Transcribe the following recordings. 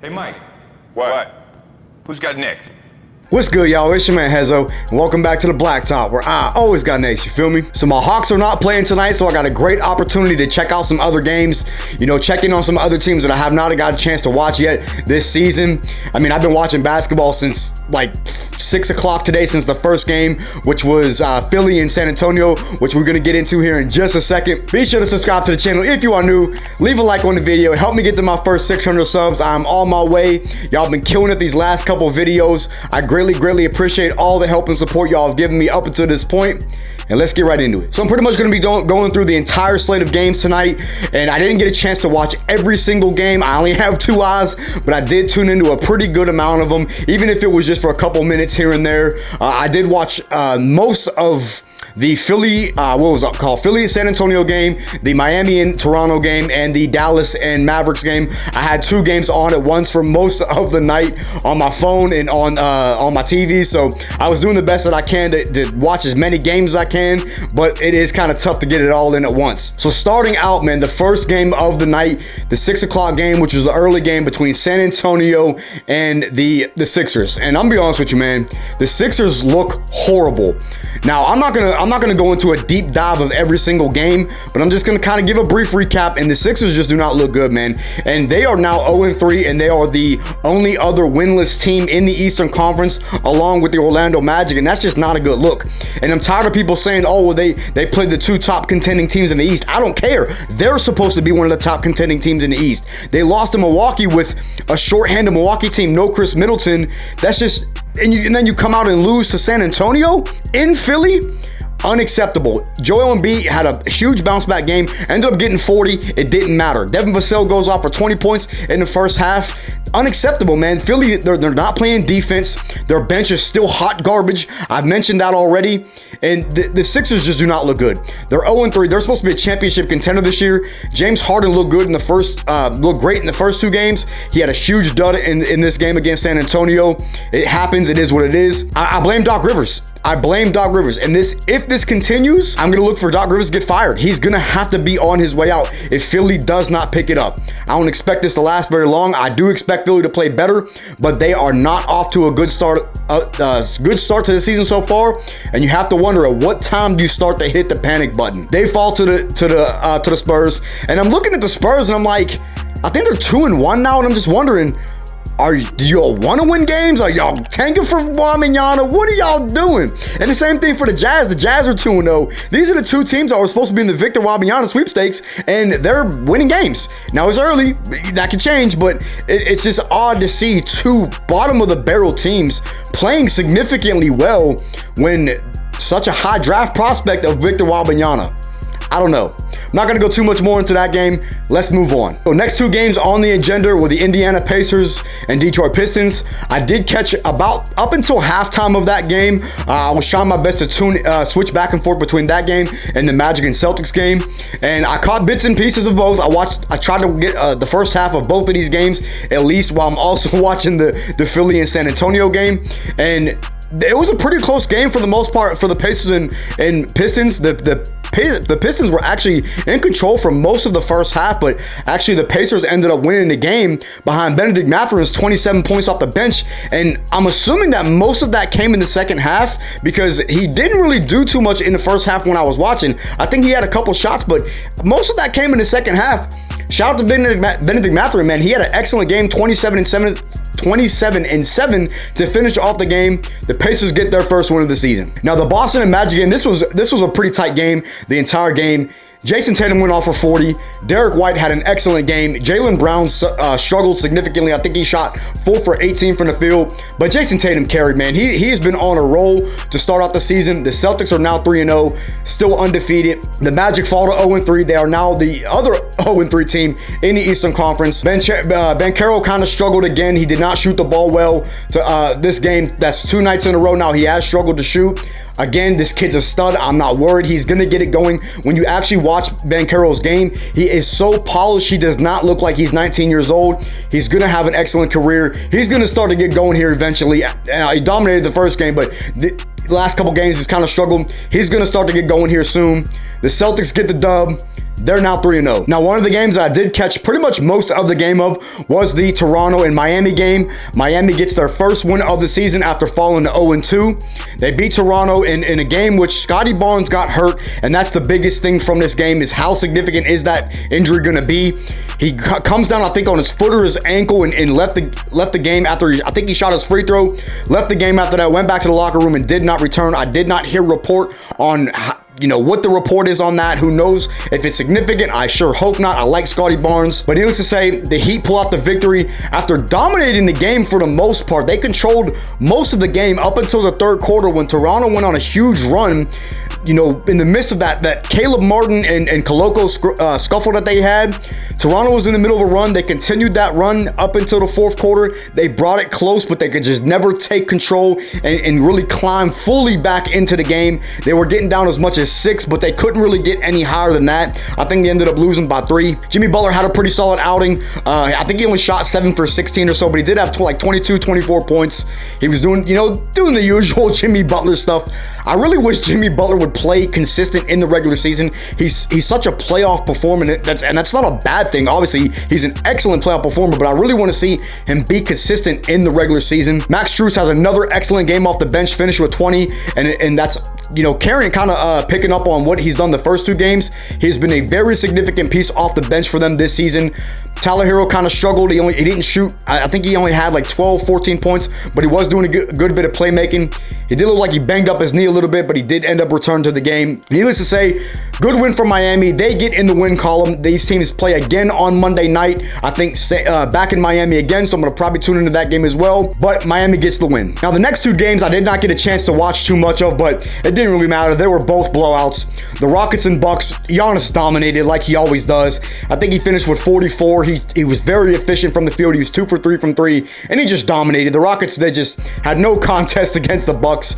Hey, Mike. What? Who's got next? What's good, y'all? It's your man Hezo, and welcome back to the Blacktop, where I always got next, you feel me? So my Hawks are not playing tonight, so I got a great opportunity to check out some other games, check in on some other teams that I have not got a chance to watch yet this season. I mean, I've been watching basketball since like 6 o'clock today, since the first game, which was Philly and San Antonio, which we're gonna get into here in just a second. Be sure to subscribe to the channel if you are new. Leave a like on the video. Help me get to my first 600 subs. I'm on my way. Y'all been killing it these last couple videos. I greatly appreciate all the help and support y'all have given me up until this point. And let's get right into it. So I'm pretty much going to be going through the entire slate of games tonight, and I didn't get a chance to watch every single game. I only have 2 eyes, but I did tune into a pretty good amount of them, even if it was just for a couple minutes here and there. I did watch most of the Philly, Philly San Antonio game, the Miami and Toronto game, and the Dallas and Mavericks game. I had 2 games on at once for most of the night on my phone and on my TV. So I was doing the best that I can to watch as many games as I can, but it is kind of tough to get it all in at once. So starting out, man, the first game of the night, the 6 o'clock game, which was the early game between San Antonio and the Sixers. And I'm gonna be honest with you, man, the Sixers look horrible. Now, I'm not gonna go into a deep dive of every single game, but I'm just gonna kind of give a brief recap. And the Sixers just do not look good, man. And they are now 0-3, and they are the only other winless team in the Eastern Conference, along with the Orlando Magic, and that's just not a good look. And I'm tired of people saying, "Oh, well, they played the 2 top contending teams in the East." I don't care. They're supposed to be one of the top contending teams in the East. They lost to Milwaukee with a shorthanded Milwaukee team, no Chris Middleton. That's just. And then you come out and lose to San Antonio in Philly? Unacceptable. Joel Embiid had a huge bounce back game, ended up getting 40. It didn't matter. Devin Vassell goes off for 20 points in the first half. Unacceptable, man. Philly, they're not playing defense. Their bench is still hot garbage. I've mentioned that already. And the Sixers just do not look good. They're 0-3. They're supposed to be a championship contender this year. James Harden looked good in the looked great in the first 2 games. He had a huge dud in this game against San Antonio. It happens. It is what it is. I blame Doc Rivers. I blame Doc Rivers. And if this continues, I'm going to look for Doc Rivers to get fired. He's going to have to be on his way out if Philly does not pick it up. I don't expect this to last very long. I do expect Philly to play better, but they are not off to a good start to the season so far. And you have to wonder, at what time do you start to hit the panic button? They fall to the Spurs, and I'm looking at the Spurs, and I'm like, I think they're 2-1 now, and I'm just wondering, do y'all want to win games? Are y'all tanking for Wembanyama? What are y'all doing? And the same thing for the Jazz. The Jazz are 2-0. These are the 2 teams that were supposed to be in the Victor Wembanyama sweepstakes, and they're winning games. Now, it's early. That could change, but it's just odd to see 2 bottom-of-the-barrel teams playing significantly well when such a high draft prospect of Victor Wembanyama. I don't know. I'm not going to go too much more into that game. Let's move on. So next 2 games on the agenda were the Indiana Pacers and Detroit Pistons. I did catch up until halftime of that game. I was trying my best to switch back and forth between that game and the Magic and Celtics game. And I caught bits and pieces of both. I tried to get the first half of both of these games, at least, while I'm also watching the Philly and San Antonio game. And it was a pretty close game for the most part for the Pacers and Pistons. The Pistons were actually in control for most of the first half, but actually the Pacers ended up winning the game behind Benedict Mathurin's 27 points off the bench. And I'm assuming that most of that came in the second half, because he didn't really do too much in the first half when I was watching. I think he had a couple shots, but most of that came in the second half. Shout out to Benedict Mathurin, man. He had an excellent game, 27 and 7 to finish off the game. The Pacers get their first win of the season. Now, the Boston and Magic game, this was a pretty tight game the entire game. Jason Tatum went off for 40. Derek White had an excellent game. Jaylen Brown struggled significantly. I think he shot 4 for 18 from the field. But Jason Tatum carried, man. He has been on a roll to start out the season. The Celtics are now 3-0, still undefeated. The Magic fall to 0-3. They are now the other 0-3 team in the Eastern Conference. Banchero kind of struggled again. He did not shoot the ball well to this game. That's 2 nights in a row now. He has struggled to shoot. Again, this kid's a stud. I'm not worried. He's going to get it going. When you actually watch Banchero's game, he is so polished. He does not look like he's 19 years old. He's going to have an excellent career. He's going to start to get going here eventually. He dominated the first game, but the last couple games he's kind of struggled. He's going to start to get going here soon. The Celtics get the dub. They're now 3-0. Now, one of the games that I did catch pretty much most of the game of was the Toronto and Miami game. Miami gets their first win of the season after falling to 0-2. They beat Toronto in a game which Scotty Barnes got hurt, and that's the biggest thing from this game is how significant is that injury going to be. He comes down, I think, on his foot or his ankle and left the game after I think he shot his free throw, left the game after that, went back to the locker room and did not return. I did not hear a report on what the report is on that. Who knows if it's significant? I sure hope not. I like Scotty Barnes. But needless to say, the Heat pull out the victory after dominating the game for the most part. They controlled most of the game up until the third quarter when Toronto went on a huge run. In the midst of that Caleb Martin and Koloko scuffle that they had, Toronto was in the middle of a run. They continued that run up until the fourth quarter. They brought it close, but they could just never take control and really climb fully back into the game. They were getting down as much as 6, but they couldn't really get any higher than that. I think they ended up losing by 3. Jimmy Butler had a pretty solid outing. I think he only shot 7 for 16 or so, but he did have like 22, 24 points. He was doing the usual Jimmy Butler stuff. I really wish Jimmy Butler would play consistent in the regular season. He's such a playoff performer, and that's not a bad thing. Obviously, he's an excellent playoff performer, but I really want to see him be consistent in the regular season. Max Strus has another excellent game off the bench, finished with 20, and that's carrying kind of picking up on what he's done the first 2 games. He's been a very significant piece off the bench for them this season. Tyler Hero kind of struggled. He didn't shoot. I think he only had like 12, 14 points, but he was doing a good bit of playmaking. He did look like he banged up his knee a little bit, but he did end up returning to the game. Needless to say, good win for Miami. They get in the win column. These teams play again on Monday night. I think back in Miami again, so I'm going to probably tune into that game as well. But Miami gets the win. Now, the next 2 games I did not get a chance to watch too much of, but it didn't really matter. They were both blowouts. The Rockets and Bucks, Giannis dominated like he always does. I think he finished with 44. He was very efficient from the field. He was 2 for 3 from 3, and he just dominated. The Rockets, they just had no contest against the Bucks,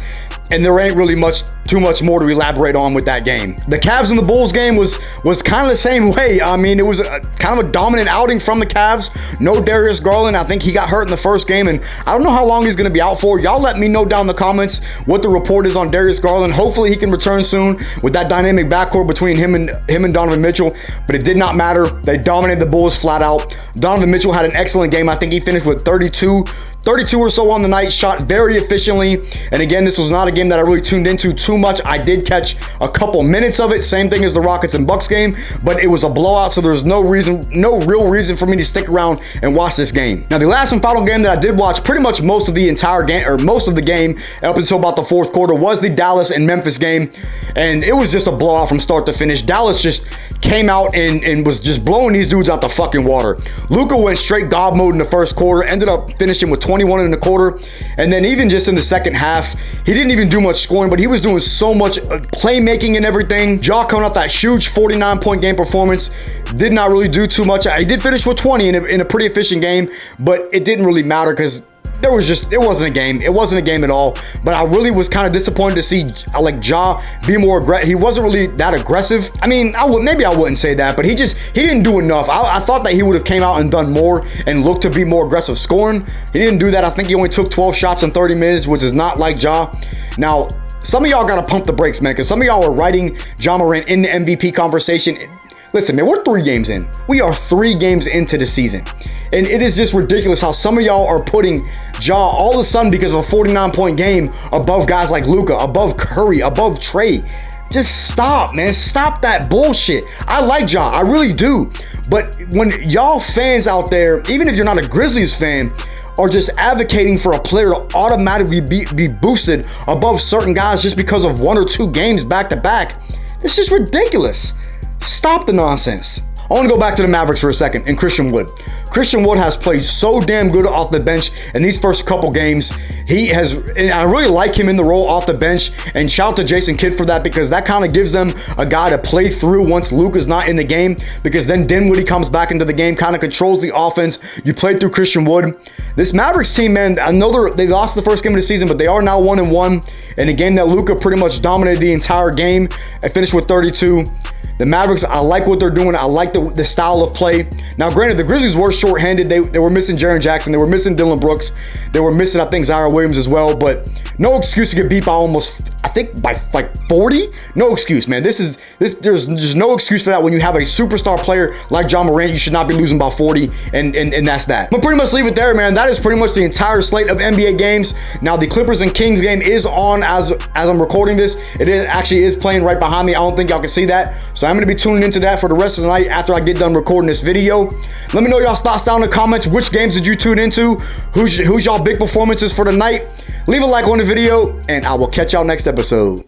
and there ain't really too much more to elaborate on with that game. The Cavs and the Bulls game was kind of the same way. I mean, it was kind of a dominant outing from the Cavs. No Darius Garland. I think he got hurt in the first game, and I don't know how long he's going to be out for. Y'all let me know down in the comments what the report is on Darius Garland. Hopefully he can return soon with that dynamic backcourt between him and Donovan Mitchell, but it did not matter. They dominated the Bulls flat out. Donovan Mitchell had an excellent game. I think he finished with 32 or so on the night, shot very efficiently. And again, this was not a game that I really tuned into too much. I did catch a couple minutes of it, same thing as the Rockets and Bucks game, but it was a blowout, so there's no real reason for me to stick around and watch this game. Now, the last and final game that I did watch pretty much most of the entire game, or most of the game up until about the fourth quarter, was the Dallas and Memphis game, and it was just a blowout from start to finish. Dallas just came out and was just blowing these dudes out the fucking water. LUKA went straight God mode in the first quarter, ended up finishing with 21 in the quarter, and then even just in the second half, he didn't even do much scoring, but he was doing so much playmaking and everything. Ja coming off that huge 49-point game performance, did not really do too much. He did finish with 20 in a pretty efficient game, but it didn't really matter because it wasn't a game. It wasn't a game at all. But I really was kind of disappointed to see Ja be more aggressive. He wasn't really that aggressive. I mean, maybe I wouldn't say that, but he didn't do enough. I thought that he would have came out and done more and looked to be more aggressive scoring. He didn't do that. I think he only took 12 shots in 30 minutes, which is not like Ja. Now, some of y'all got to pump the brakes, man, because some of y'all are writing Ja Morant in the MVP conversation. Listen, man, we're 3 games in. We are 3 games into the season. And it is just ridiculous how some of y'all are putting Ja all of a sudden because of a 49-point game above guys like LUKA, above Curry, above Trey. Just stop, man. Stop that bullshit. I like Ja. I really do. But when y'all fans out there, even if you're not a Grizzlies fan, are just advocating for a player to automatically be boosted above certain guys just because of 1 or 2 games back to back, it's just ridiculous. Stop the nonsense. I want to go back to the Mavericks for a second and Christian Wood. Christian Wood has played so damn good off the bench in these first couple games. And I really like him in the role off the bench, and shout out to Jason Kidd for that, because that kind of gives them a guy to play through once Luka's not in the game, because then Dinwiddie comes back into the game, kind of controls the offense. You play through Christian Wood. This Mavericks team, man, I know they lost the first game of the season, but they are now 1-1 in a game that LUKA pretty much dominated the entire game and finished with 32. The Mavericks, I like what they're doing. I like the style of play. Now, granted, the Grizzlies were shorthanded. They were missing Jaren Jackson. They were missing Dylan Brooks. They were missing, I think, Zaire Williams as well. But no excuse to get beat by almost I think by like 40. No excuse, man. There's no excuse for that. When you have a superstar player like Ja Morant, you should not be losing by 40, and that's that. But pretty much leave it there, man. That is pretty much the entire slate of NBA games. Now the Clippers and Kings game is on as I'm recording this. It actually is playing right behind me. I don't think y'all can see that, so I'm gonna be tuning into that for the rest of the night after I get done recording this video. Let me know y'all's thoughts down in the comments. Which games did you tune into? Who's y'all big performances for the night? Leave a like on the video, and I will catch y'all next episode.